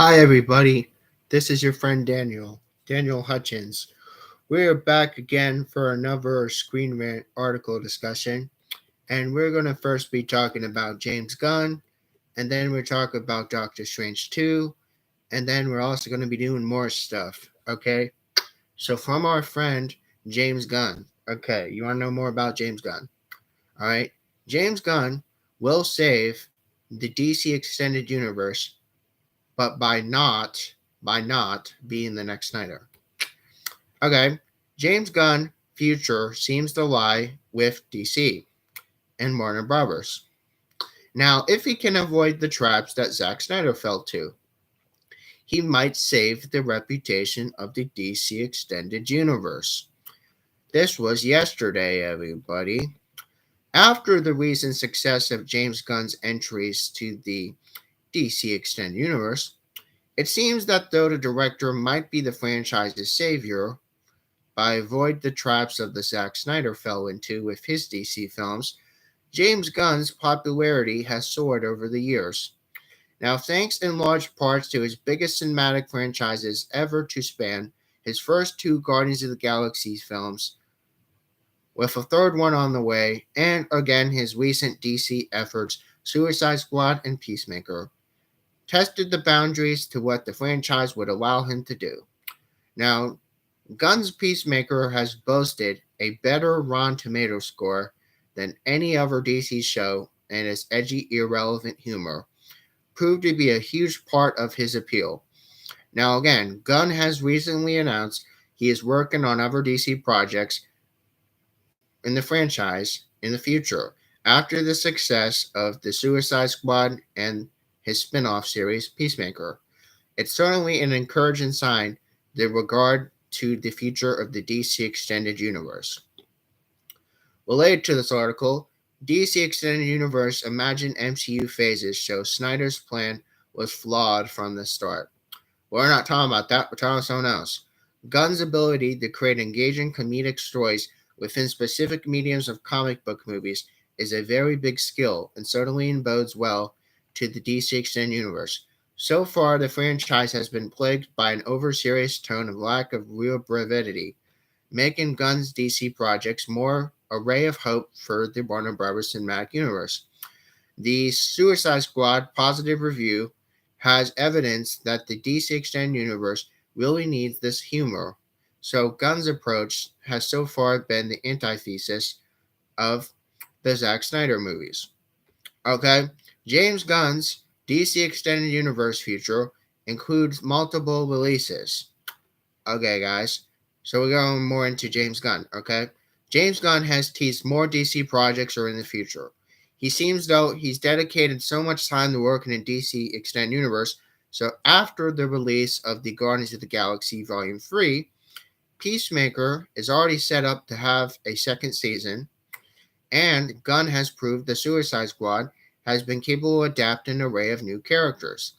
Hi, everybody. This is your friend Daniel Hutchins. We're back again for another Screen Rant article discussion, and we're going to first be talking about James Gunn, and then we'll talk about Doctor Strange 2, and then we're also going to be doing more stuff, okay? So, from our friend James Gunn, okay, you want to know more about James Gunn? All right, James Gunn will save the DC Extended Universe, but by not being the next Snyder. Okay, James Gunn future seems to lie with DC and Warner Brothers. Now, if he can avoid the traps that Zack Snyder fell to, he might save the reputation of the DC Extended Universe. This was yesterday, everybody. After the recent success of James Gunn's entries to the DC Extended Universe, it seems that though the director might be the franchise's savior, by avoid the traps of the Zack Snyder fell into with his DC films, James Gunn's popularity has soared over the years. Now, thanks in large parts to his biggest cinematic franchises ever to span, his first two Guardians of the Galaxy films, with a third one on the way, and again his recent DC efforts, Suicide Squad and Peacemaker, tested the boundaries to what the franchise would allow him to do. Now, Gunn's Peacemaker has boasted a better Rotten Tomato score than any other DC show, and its edgy, irrelevant humor proved to be a huge part of his appeal. Now, again, Gunn has recently announced he is working on other DC projects in the franchise in the future after the success of the Suicide Squad and his spin off series, Peacemaker. It's certainly an encouraging sign with regard to the future of the DC Extended Universe. Related to this article, DC Extended Universe Imagined MCU phases show Snyder's plan was flawed from the start. We're not talking about that, we're talking about something else. Gunn's ability to create engaging comedic stories within specific mediums of comic book movies is a very big skill and certainly bodes well to the DC Extended Universe. So far, the franchise has been plagued by an over-serious tone and lack of real brevity, making Gunn's DC projects more a ray of hope for the Warner Brothers cinematic universe. The Suicide Squad positive review has evidence that the DC Extended Universe really needs this humor, so Gunn's approach has so far been the antithesis of the Zack Snyder movies. Okay, James Gunn's DC Extended Universe future includes multiple releases. Okay, guys, so we're going more into James Gunn, okay? James Gunn has teased more DC projects are in the future. He seems though he's dedicated so much time to working in DC Extended Universe, so after the release of the Guardians of the Galaxy Volume 3, Peacemaker is already set up to have a second season, and Gunn has proved the Suicide Squad has been capable of adapting an array of new characters.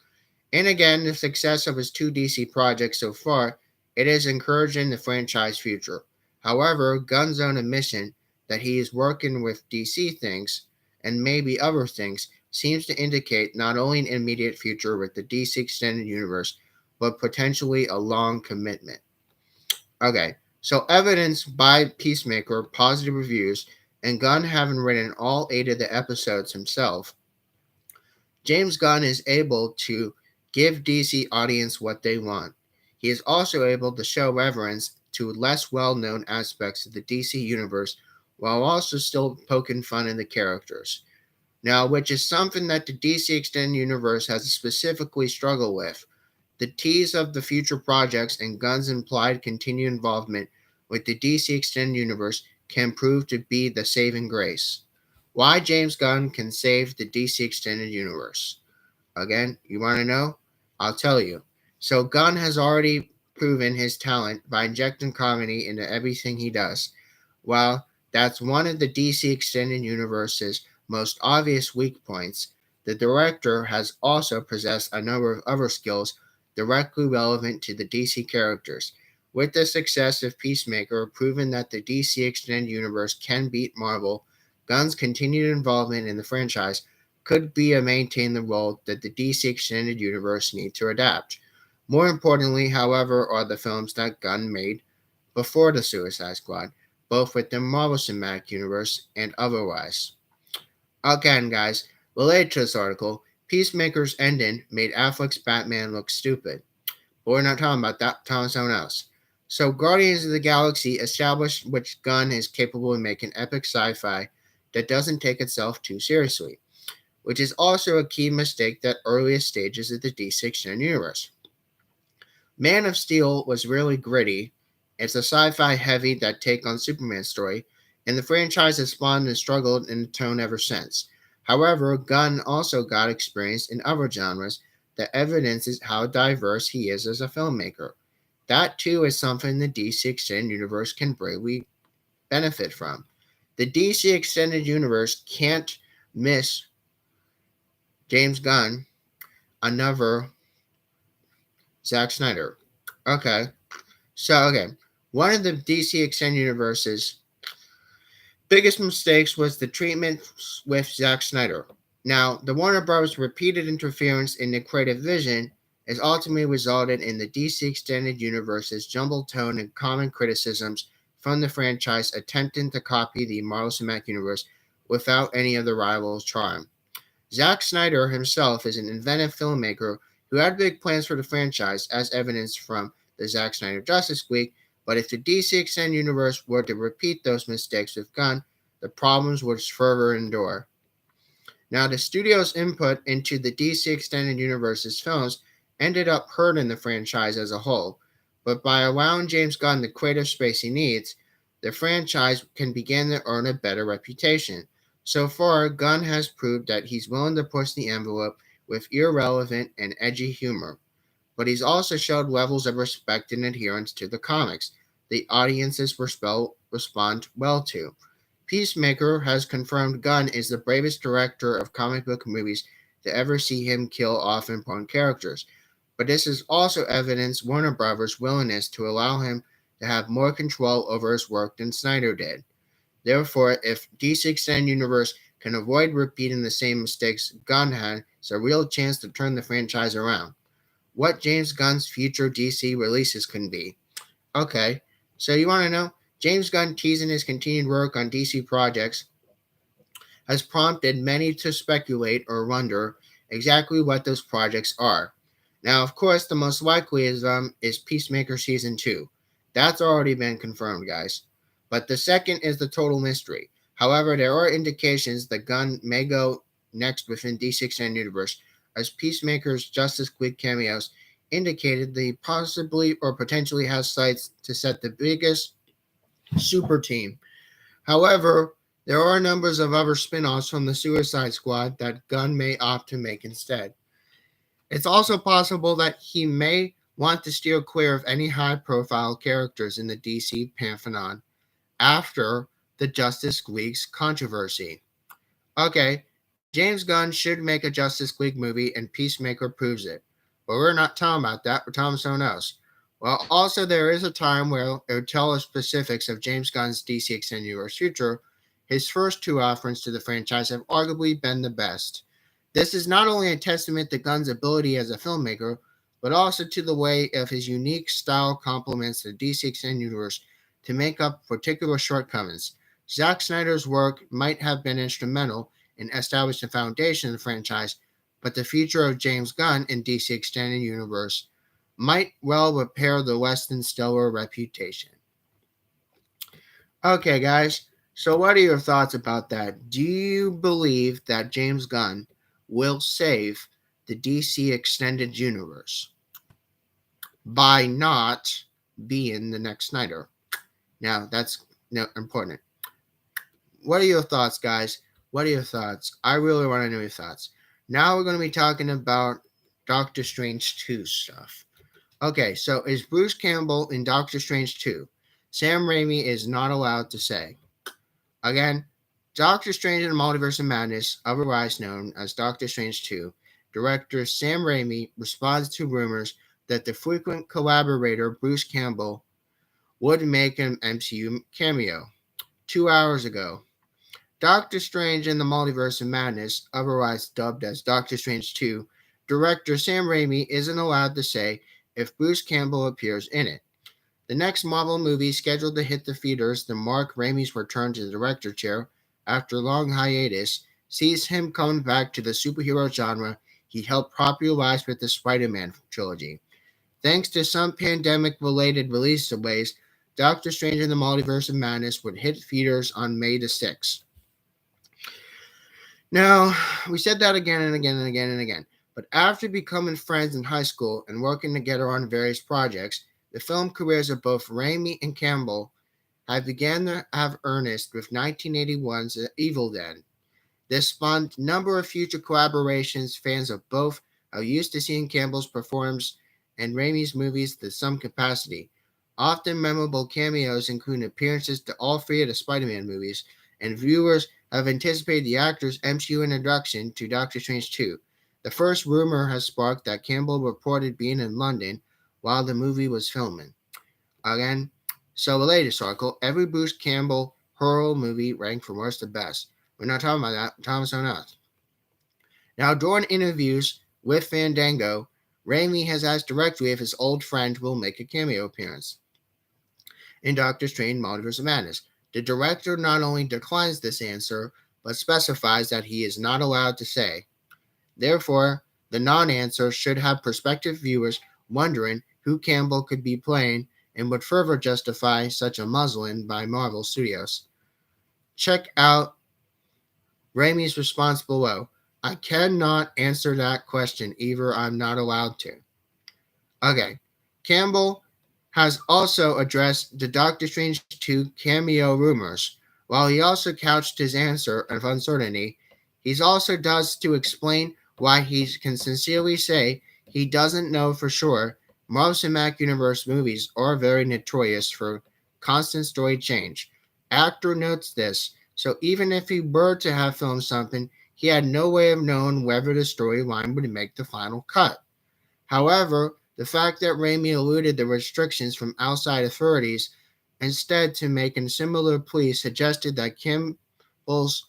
And again, the success of his two DC projects so far, it is encouraging the franchise future. However, Gunn's own admission that he is working with DC things and maybe other things seems to indicate not only an immediate future with the DC Extended Universe, but potentially a long commitment. Okay, so evidence by Peacemaker, positive reviews, and Gunn having written all 8 of the episodes himself, James Gunn is able to give DC audience what they want. He is also able to show reverence to less well-known aspects of the DC universe while also still poking fun at the characters. Now, which is something that the DC Extended Universe has specifically struggled with. The tease of the future projects and Gunn's implied continued involvement with the DC Extended Universe can prove to be the saving grace. Why James Gunn can save the DC Extended Universe. Again, you want to know? I'll tell you. So Gunn has already proven his talent by injecting comedy into everything he does. While that's one of the DC Extended Universe's most obvious weak points, the director has also possessed a number of other skills directly relevant to the DC characters. With the success of Peacemaker proving that the DC Extended Universe can beat Marvel, Gunn's continued involvement in the franchise could be a maintain the role that the DC Extended Universe need to adapt. More importantly, however, are the films that Gunn made before the Suicide Squad, both with the Marvel Cinematic Universe and otherwise. Again, guys, related to this article, Peacemaker's ending made Affleck's Batman look stupid. But we're not talking about that, we're talking about someone else. So, Guardians of the Galaxy established which Gunn is capable of making epic sci fi that doesn't take itself too seriously, which is also a key mistake that earliest stages of the DC Extended Universe. Man of Steel was really gritty. It's a sci-fi heavy that take on Superman story, and the franchise has spawned and struggled in the tone ever since. However, Gunn also got experience in other genres that evidences how diverse he is as a filmmaker. That too is something the DC Extended Universe can greatly benefit from. The DC Extended Universe can't miss James Gunn, another Zack Snyder. Okay, okay. One of the DC Extended Universe's biggest mistakes was the treatment with Zack Snyder. Now, the Warner Bros. Repeated interference in the creative vision has ultimately resulted in the DC Extended Universe's jumbled tone and common criticisms from the franchise attempting to copy the Marvel Cinematic Universe without any of the rivals' charm. Zack Snyder himself is an inventive filmmaker who had big plans for the franchise, as evidenced from the Zack Snyder Justice League, but if the DC Extended Universe were to repeat those mistakes with Gunn, the problems would further endure. Now, the studio's input into the DC Extended Universe's films ended up hurting the franchise as a whole, but by allowing James Gunn the creative space he needs, the franchise can begin to earn a better reputation. So far, Gunn has proved that he's willing to push the envelope with irrelevant and edgy humor, but he's also showed levels of respect and adherence to the comics the audiences respond well to. Peacemaker has confirmed Gunn is the bravest director of comic book movies to ever see him kill off important characters, but this is also evidence Warner Bros.' willingness to allow him to have more control over his work than Snyder did. Therefore, if DC Extended Universe can avoid repeating the same mistakes Gunn had, it's a real chance to turn the franchise around. What James Gunn's future DC releases can be. Okay, so you want to know? James Gunn teasing his continued work on DC projects has prompted many to speculate or wonder exactly what those projects are. Now, of course, the most likely is Peacemaker Season 2. That's already been confirmed, guys. But the second is the total mystery. However, there are indications that Gunn may go next within DC Extended Universe, as Peacemaker's Justice League cameos indicated they possibly or potentially has sights to set the biggest super team. However, there are numbers of other spin offs from the Suicide Squad that Gunn may opt to make instead. It's also possible that he may want to steer clear of any high profile characters in the DC pantheon after the Justice League's controversy. Okay, James Gunn should make a Justice League movie and Peacemaker proves it. But we're not talking about that, we're talking about someone else. Well, also, there is a time where it would tell us specifics of James Gunn's DC Extended Universe future. His first two offerings to the franchise have arguably been the best. This is not only a testament to Gunn's ability as a filmmaker, but also to the way of his unique style complements the DC Extended Universe to make up particular shortcomings. Zack Snyder's work might have been instrumental in establishing the foundation of the franchise, but the future of James Gunn in DC Extended Universe might well repair the less than stellar reputation. Okay, guys, so what are your thoughts about that? Do you believe that James Gunn will save the DC Extended Universe by not being the next Snyder? Now, that's important. What are your thoughts, guys? What are your thoughts? I really want to know your thoughts. Now we're going to be talking about Doctor Strange 2 stuff. Okay, so is Bruce Campbell in Doctor Strange 2? Sam Raimi is not allowed to say. Again, Doctor Strange in the Multiverse of Madness, otherwise known as Doctor Strange 2, director Sam Raimi responds to rumors that the frequent collaborator Bruce Campbell would make an MCU cameo. 2 hours ago, Doctor Strange in the Multiverse of Madness, otherwise dubbed as Doctor Strange 2, director Sam Raimi isn't allowed to say if Bruce Campbell appears in it. The next Marvel movie scheduled to hit the theaters to mark Raimi's return to the director chair after a long hiatus sees him coming back to the superhero genre he helped popularize with the Spider-Man trilogy. Thanks to some pandemic-related release delays, Doctor Strange in the Multiverse of Madness would hit theaters on May the 6th. Now, we said that again and again and again and again, but after becoming friends in high school and working together on various projects, the film careers of both Raimi and Campbell have began to have earnest with 1981's Evil Dead. This spawned a number of future collaborations. Fans of both are used to seeing Campbell's performance in Raimi's movies to some capacity. Often memorable cameos include appearances to all three of the Spider-Man movies, and viewers have anticipated the actor's MCU introduction to Doctor Strange 2. The first rumor has sparked that Campbell reported being in London while the movie was filming. Again, so the latest article, every Bruce Campbell horror movie ranked from worst to best. We're not talking about that. We're talking about something else. Now, during interviews with Fandango, Raimi has asked directly if his old friend will make a cameo appearance in Doctor Strange Multiverse of Madness. The director not only declines this answer, but specifies that he is not allowed to say. Therefore, the non-answer should have prospective viewers wondering who Campbell could be playing and would further justify such a muzzling by Marvel Studios. Check out Raimi's response below. I cannot answer that question either. I'm not allowed to. Okay. Campbell has also addressed the Doctor Strange 2 cameo rumors. While he also couched his answer of uncertainty, he also does to explain why he can sincerely say he doesn't know for sure. Marvel Cinematic Universe movies are very notorious for constant story change. Actor notes this, so even if he were to have filmed something, he had no way of knowing whether the storyline would make the final cut. However, the fact that Raimi eluded the restrictions from outside authorities instead to making similar pleas suggested that Campbell's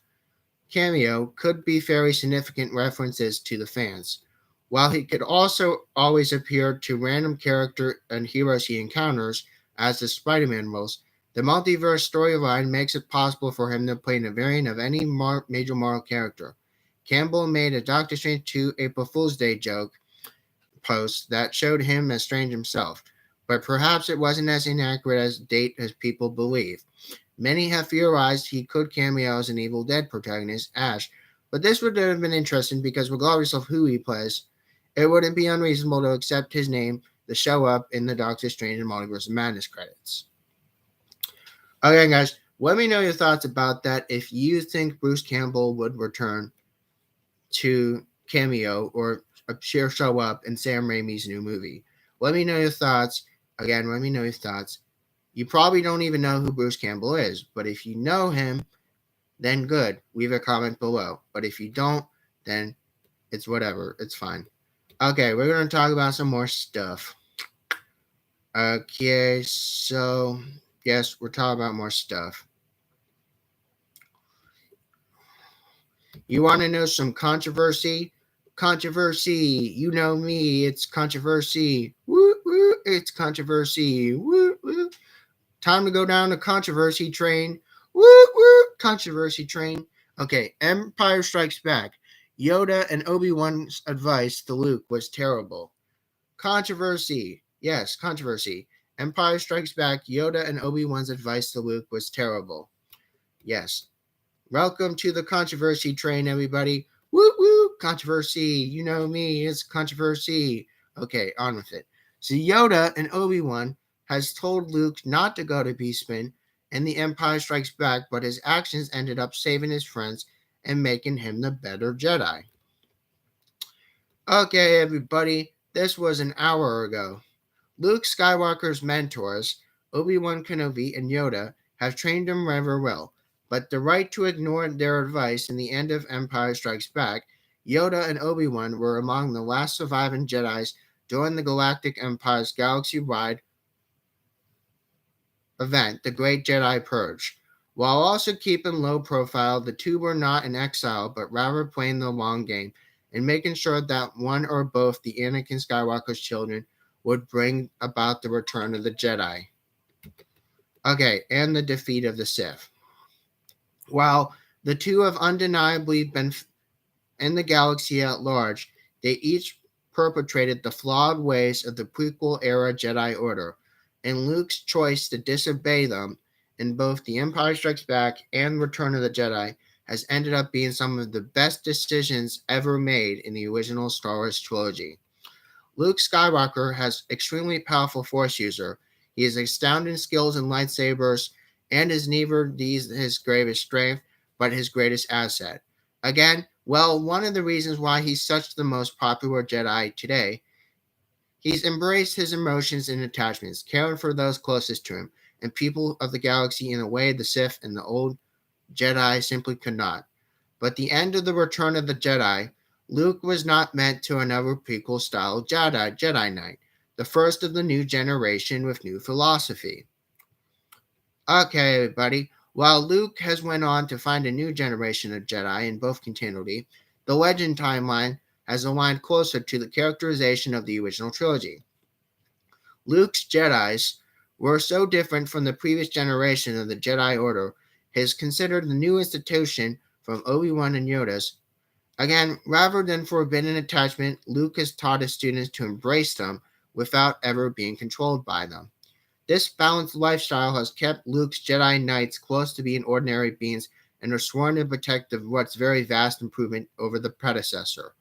cameo could be very significant references to the fans. While he could also always appear to random character and heroes he encounters, as the Spider-Man roles, the multiverse storyline makes it possible for him to play a variant of any major Marvel character. Campbell made a Doctor Strange 2 April Fool's Day joke post that showed him as Strange himself, but perhaps it wasn't as inaccurate as date as people believe. Many have theorized he could cameo as an Evil Dead protagonist, Ash, but this would have been interesting because regardless of who he plays, it wouldn't be unreasonable to accept his name to show up in the Doctor Strange and Multiverse of Madness credits. Okay, guys, let me know your thoughts about that. If you think Bruce Campbell would return to cameo or show up in Sam Raimi's new movie, let me know your thoughts. Again, let me know your thoughts. You probably don't even know who Bruce Campbell is, but if you know him, then good. Leave a comment below. But if you don't, then it's whatever. It's fine. Okay, we're going to talk about some more stuff. Okay, so yes, we're talking about more stuff. You want to know some controversy? Controversy. You know me. It's controversy. Woo woo. It's controversy. Woo woo. Time to go down the controversy train. Woo woo. Controversy train. Okay, Empire Strikes Back. Yoda and Obi-Wan's advice to Luke was terrible. Controversy. Yes, controversy. Empire Strikes Back. Yoda and Obi-Wan's advice to Luke was terrible. Yes. Welcome to the controversy train, everybody. Woo woo, controversy. You know me, it's controversy. Okay, on with it. So Yoda and Obi-Wan has told Luke not to go to Beastman and the Empire Strikes Back, but his actions ended up saving his friends and making him the better Jedi. Okay, everybody, this was an hour ago. Luke Skywalker's mentors, Obi-Wan Kenobi and Yoda, have trained him rather well. But the right to ignore their advice in the end of Empire Strikes Back, Yoda and Obi-Wan were among the last surviving Jedis during the Galactic Empire's galaxy-wide event, the Great Jedi Purge. While also keeping low profile, the two were not in exile, but rather playing the long game and making sure that one or both the Anakin Skywalker's children would bring about the return of the Jedi. Okay, and the defeat of the Sith. While the two have undeniably been in the galaxy at large, they each perpetrated the flawed ways of the prequel era Jedi Order, and Luke's choice to disobey them in both The Empire Strikes Back and Return of the Jedi has ended up being some of the best decisions ever made in the original Star Wars trilogy. Luke Skywalker has extremely powerful Force user. He has astounding skills in lightsabers, and is neither these his greatest strength, but his greatest asset. Again, well, one of the reasons why he's such the most popular Jedi today, he's embraced his emotions and attachments, caring for those closest to him, and people of the galaxy in a way the Sith and the old Jedi simply could not. But the end of the Return of the Jedi, Luke was not meant to another prequel style Jedi Knight, the first of the new generation with new philosophy. Okay, everybody. While Luke has went on to find a new generation of Jedi in both continuity, the legend timeline has aligned closer to the characterization of the original trilogy. Luke's Jedis were so different from the previous generation of the Jedi Order, is considered the new institution from Obi-Wan and Yoda's. Again, rather than forbidden attachment, Luke has taught his students to embrace them without ever being controlled by them. This balanced lifestyle has kept Luke's Jedi Knights close to being ordinary beings and are sworn to protect what's very vast improvement over the predecessor.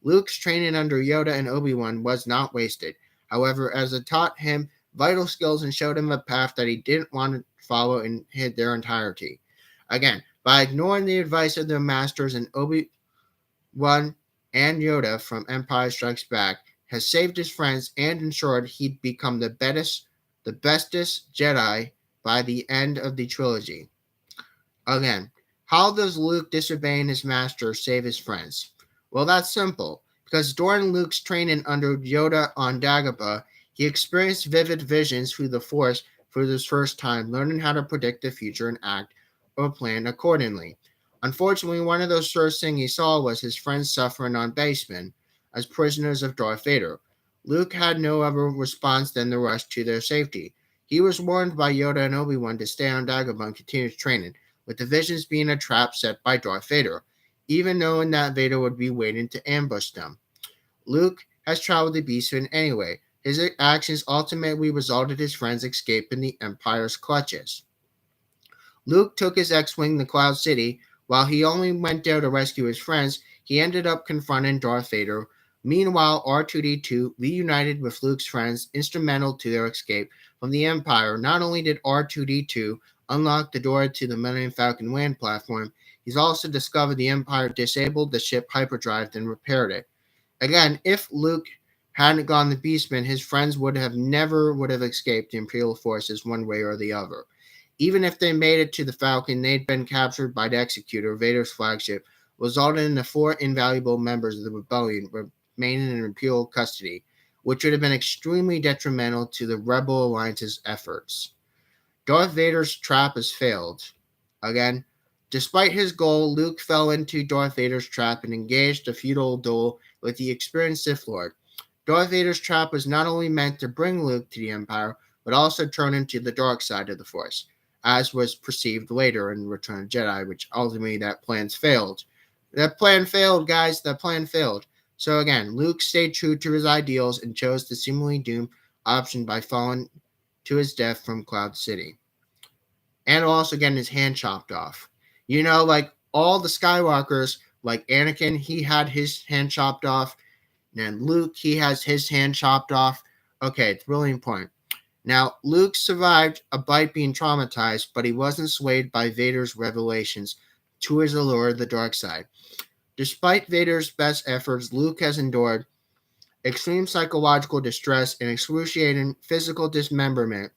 Luke's training under Yoda and Obi-Wan was not wasted. However, as it taught him vital skills and showed him a path that he didn't want to follow in their entirety. Again, by ignoring the advice of their masters and Obi-Wan and Yoda from Empire Strikes Back, has saved his friends and ensured he'd become the bestest Jedi by the end of the trilogy. Again, how does Luke disobeying his master save his friends? Well, that's simple. Because during Luke's training under Yoda on Dagobah, he experienced vivid visions through the Force for the first time, learning how to predict the future and act or plan accordingly. Unfortunately, one of those first things he saw was his friends suffering on Baseman as prisoners of Darth Vader. Luke had no other response than to rush to their safety. He was warned by Yoda and Obi-Wan to stay on Dagobah and continue his training, with the visions being a trap set by Darth Vader, even knowing that Vader would be waiting to ambush them. Luke has traveled to Beastman anyway. His actions ultimately resulted in his friends escaping the Empire's clutches. Luke took his X-Wing to Cloud City. While he only went there to rescue his friends, he ended up confronting Darth Vader. Meanwhile, R2-D2 reunited with Luke's friends, instrumental to their escape from the Empire. Not only did R2-D2 unlock the door to the Millennium Falcon land platform, he's also discovered the Empire disabled the ship hyperdrive and repaired it. Again, if Luke hadn't gone to Beastman, his friends would have escaped the Imperial forces one way or the other. Even if they made it to the Falcon, they'd been captured by the Executor, Vader's flagship, resulting in the four invaluable members of the rebellion remaining in Imperial custody, which would have been extremely detrimental to the Rebel Alliance's efforts. Darth Vader's trap has failed. Again, despite his goal, Luke fell into Darth Vader's trap and engaged a futile duel with the experienced Sith Lord. Darth Vader's trap was not only meant to bring Luke to the Empire, but also turn him to the dark side of the Force, as was perceived later in Return of the Jedi, which ultimately that plan failed. That plan failed, guys. That plan failed. So again, Luke stayed true to his ideals and chose the seemingly doomed option by falling to his death from Cloud City. And also getting his hand chopped off. You know, like all the Skywalkers, like Anakin, he had his hand chopped off. And Luke, he has his hand chopped off. Okay, it's really important. Now, Luke survived a bite being traumatized, but he wasn't swayed by Vader's revelations to his allure of the dark side. Despite Vader's best efforts, Luke has endured extreme psychological distress and excruciating physical dismemberment,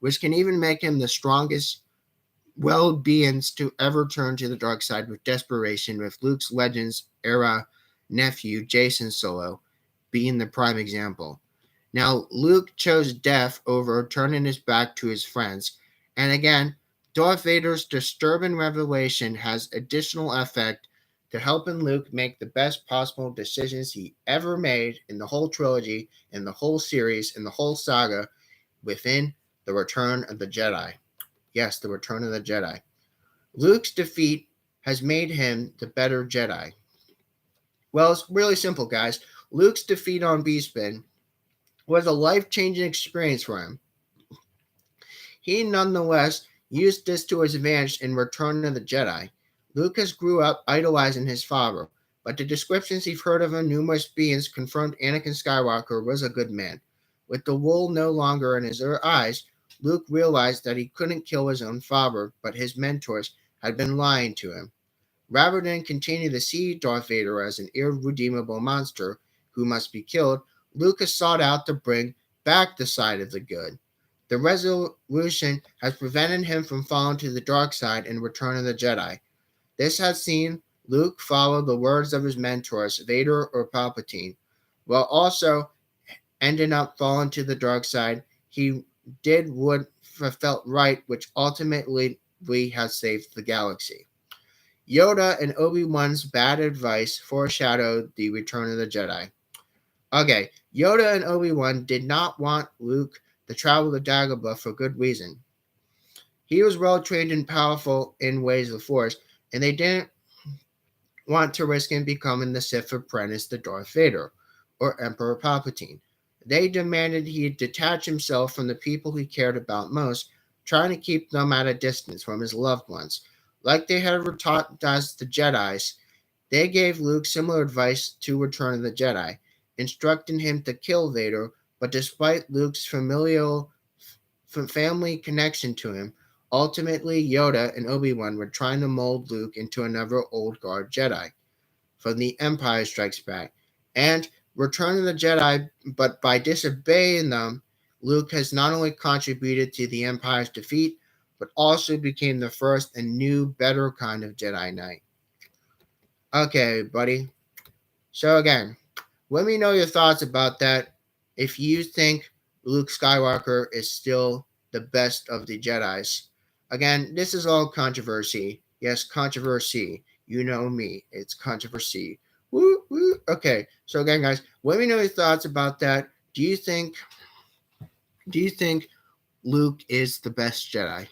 which can even make him the strongest willed beings to ever turn to the dark side with desperation, with Luke's Legends era nephew, Jason Solo, being the prime example. Now, Luke chose death over turning his back to his friends, and again, Darth Vader's disturbing revelation has additional effect to helping Luke make the best possible decisions he ever made in the whole trilogy, in the whole series, in the whole saga, within The Return of the Jedi. Yes, The Return of the Jedi. Luke's defeat has made him the better Jedi. Well, it's really simple, guys. Luke's defeat on Beastman was a life-changing experience for him. He nonetheless used this to his advantage in Return of the Jedi. Lucas grew up idolizing his father, but the descriptions he'd heard of him numerous beings confirmed Anakin Skywalker was a good man. With the wool no longer in his eyes, Luke realized that he couldn't kill his own father, but his mentors had been lying to him. Rather than continue to see Darth Vader as an irredeemable monster who must be killed, Lucas sought out to bring back the side of the good. The resolution has prevented him from falling to the dark side in Return of the Jedi. This has seen Luke follow the words of his mentors, Vader or Palpatine, while also ending up falling to the dark side. He did what felt right, which ultimately has saved the galaxy. Yoda and Obi-Wan's bad advice foreshadowed the Return of the Jedi. Okay, Yoda and Obi-Wan did not want Luke to travel the Dagobah for good reason. He was well trained and powerful in ways of the Force, and they didn't want to risk him becoming the Sith apprentice to Darth Vader or Emperor Palpatine. They demanded he detach himself from the people he cared about most, trying to keep them at a distance from his loved ones. Like they had taught us the Jedis, they gave Luke similar advice to Return of the Jedi, instructing him to kill Vader, but despite Luke's familial family connection to him, ultimately Yoda and Obi-Wan were trying to mold Luke into another old guard Jedi from The Empire Strikes Back and Return of the Jedi, but by disobeying them, Luke has not only contributed to the Empire's defeat, but also became the first and new, better kind of Jedi Knight. Okay, buddy. So again, let me know your thoughts about that. If you think Luke Skywalker is still the best of the Jedis. Again, this is all controversy. Yes, controversy. You know me. It's controversy. Woo, woo. Okay, so again, guys, let me know your thoughts about that. Do you think Luke is the best Jedi?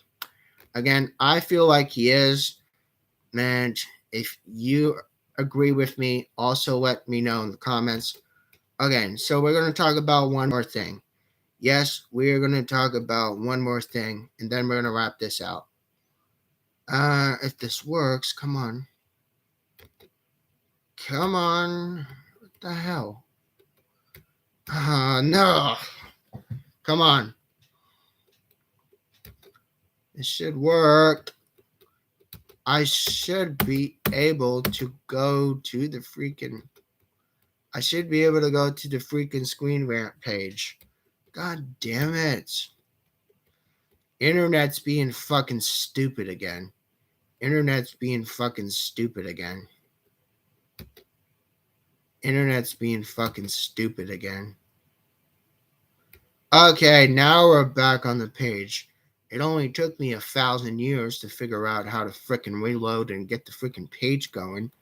Again, I feel like he is. And if you agree with me, also let me know in the comments. Again, so we're going to talk about one more thing. Yes, we are going to talk about one more thing, and then we're going to wrap this out. If this works, come on. Come on. What the hell? No. Come on. It should work. I should be able to go to the freaking... I should be able to go to the freaking screen rant page. God damn it. Internet's being fucking stupid again. Internet's being fucking stupid again. Internet's being fucking stupid again. Okay, now we're back on the page. It only took me 1,000 years to figure out how to frickin' reload and get the frickin' page going.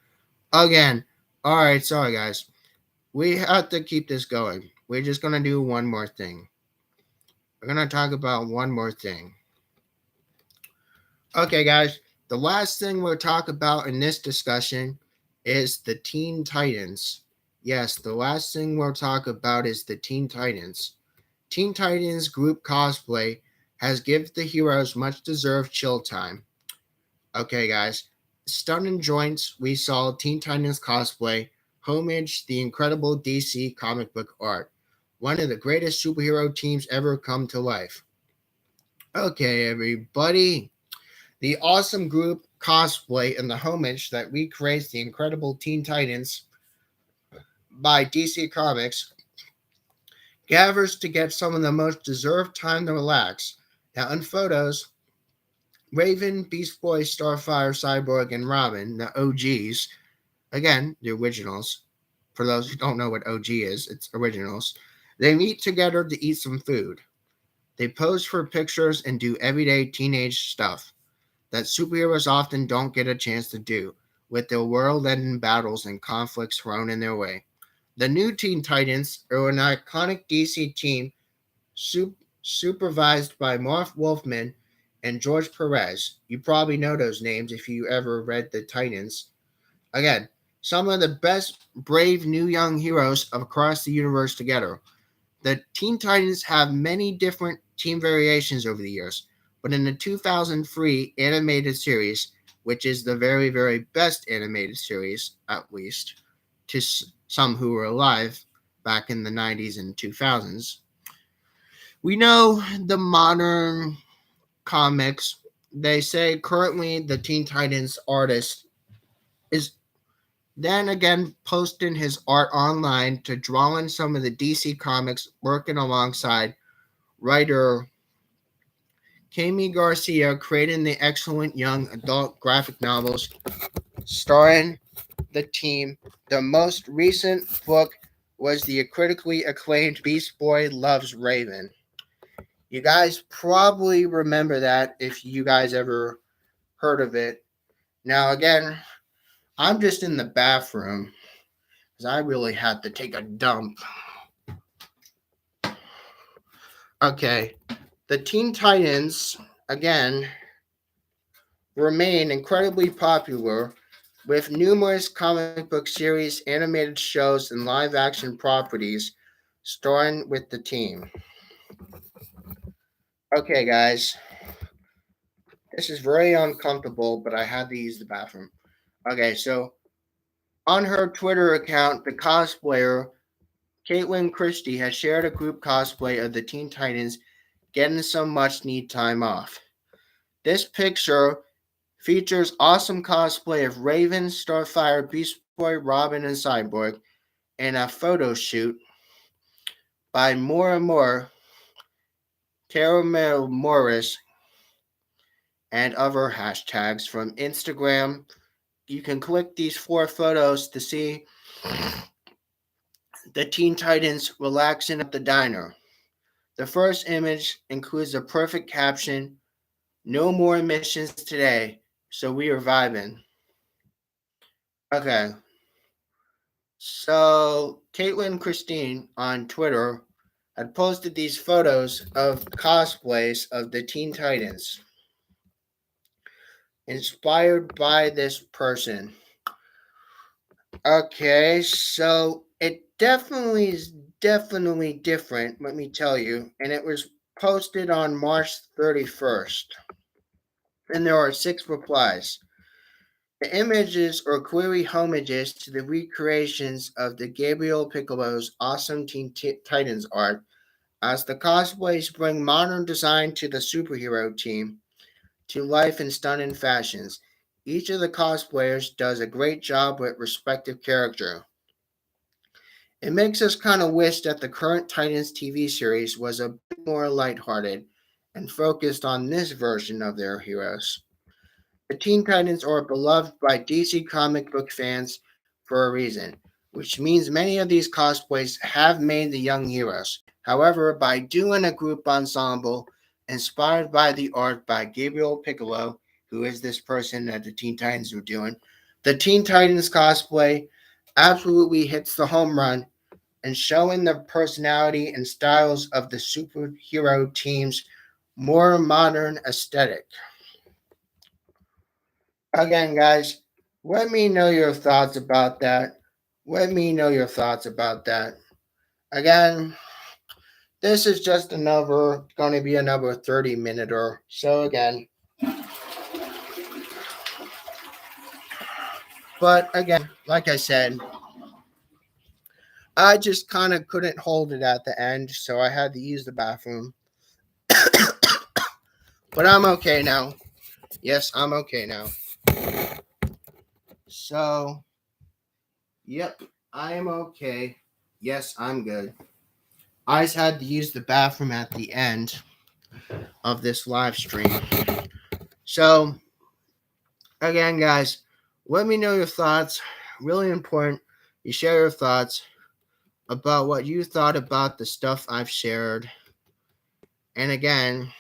Again. Alright, sorry guys. We have to keep this going. We're just gonna do one more thing. We're gonna talk about one more thing. Okay, guys. The last thing we'll talk about in this discussion is the Teen Titans. Yes, the last thing we'll talk about is the Teen Titans. Teen Titans group cosplay has given the heroes much deserved chill time. Okay, guys. Stunning joints, we saw Teen Titans cosplay homage the incredible DC comic book art. One of the greatest superhero teams ever come to life. Okay, everybody. The awesome group cosplay and the homage that recreates the incredible Teen Titans by DC Comics gathers to get some of the most deserved time to relax. Now, in photos, Raven, Beast Boy, Starfire, Cyborg, and Robin, the OGs, again, the originals. For those who don't know what OG is, it's originals. They meet together to eat some food. They pose for pictures and do everyday teenage stuff. that superheroes often don't get a chance to do, with their world-ending battles and conflicts thrown in their way. The new Teen Titans are an iconic DC team supervised by Marv Wolfman and George Perez. You probably know those names if you ever read the Titans. Again, some of the best brave new young heroes across the universe together. The Teen Titans have many different team variations over the years, but in the 2003 animated series, which is the very, very best animated series, at least, to some who were alive back in the 90s and 2000s, we know the modern comics. They say currently the Teen Titans artist is then again posting his art online to draw in some of the DC comics, working alongside writer Kami Garcia, creating the excellent young adult graphic novels starring the team. The most recent book was the critically acclaimed Beast Boy Loves Raven. You guys probably remember that if you guys ever heard of it. Now, again, I'm just in the bathroom because I really had to take a dump. Okay, the Teen Titans, again, remain incredibly popular with numerous comic book series, animated shows, and live action properties starring with the team. Okay, guys, this is very uncomfortable, but I had to use the bathroom. Okay, so on her Twitter account, the cosplayer Caitlin Christie has shared a group cosplay of the Teen Titans getting some much needed time off. This picture features awesome cosplay of Raven, Starfire, Beast Boy, Robin, and Cyborg, and a photo shoot by More and More, Caramel Morris, and other hashtags from Instagram. You can click these 4 photos to see the Teen Titans relaxing at the diner. The first image includes a perfect caption, "No more missions today, so we are vibing." Okay, so Caitlin Christine on Twitter had posted these photos of cosplays of the Teen Titans inspired by this person. Okay, so it definitely different, let me tell you, and it was posted on March 31st. And there are 6 replies. The images are clearly homages to the recreations of the Gabriel Piccolo's awesome Teen Titans art, as the cosplays bring modern design to the superhero team to life in stunning fashions. Each of the cosplayers does a great job with respective character. It makes us kind of wish that the current Titans TV series was a bit more lighthearted and focused on this version of their heroes. The Teen Titans are beloved by DC comic book fans for a reason, which means many of these cosplays have made the young heroes. However, by doing a group ensemble inspired by the art by Gabriel Piccolo, who is this person that the Teen Titans are doing, the Teen Titans cosplay absolutely hits the home run and showing the personality and styles of the superhero team's more modern aesthetic. Again, guys, let me know your thoughts about that. Let me know your thoughts about that. Again, this is just going to be another 30-minute or so again. But again, like I said, I just kind of couldn't hold it at the end, so I had to use the bathroom. But I'm okay now. Yes, I'm okay now. So, yep, I am okay. Yes, I'm good. I just had to use the bathroom at the end of this live stream. So, again, guys, let me know your thoughts. Really important. You share your thoughts about what you thought about the stuff I've shared. And again,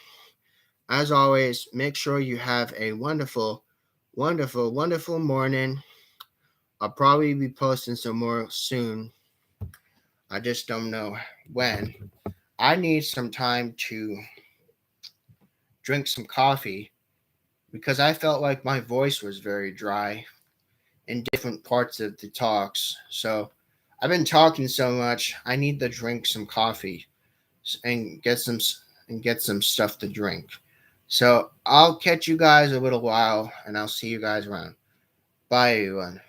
As always, make sure you have a wonderful, wonderful, wonderful morning. I'll probably be posting some more soon. I just don't know when. I need some time to drink some coffee because I felt like my voice was very dry in different parts of the talks. So I've been talking so much. I need to drink some coffee and get some stuff to drink. So I'll catch you guys a little while and I'll see you guys around. Bye everyone.